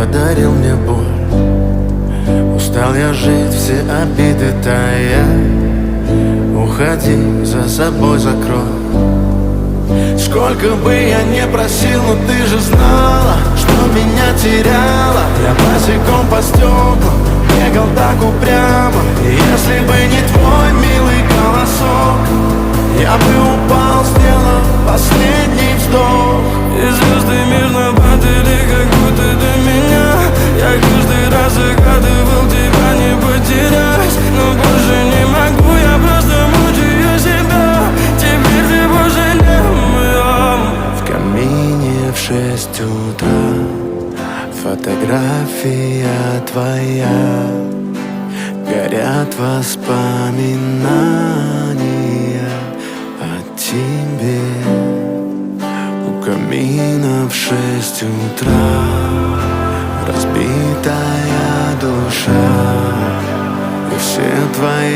подарил мне боль. Устал я жить, все обиды тая. Уходи, за собой закрой. Сколько бы я не просил, но ты же знала, что меня теряла. Я босиком по стеклам бегал так упрямо. И если бы не твой милый голосок, я бы упал, сделав последний вздох. И звезды мирно падали, как будто до меня. Я каждый раз загадывал тебя не потерять, но больше не могу, я просто мучаю себя. Теперь ты больше не моя. В камине в 6 утра фотография твоя. Горят воспоминания о тебе. У камина в 6 утра разбитая душа. И все твои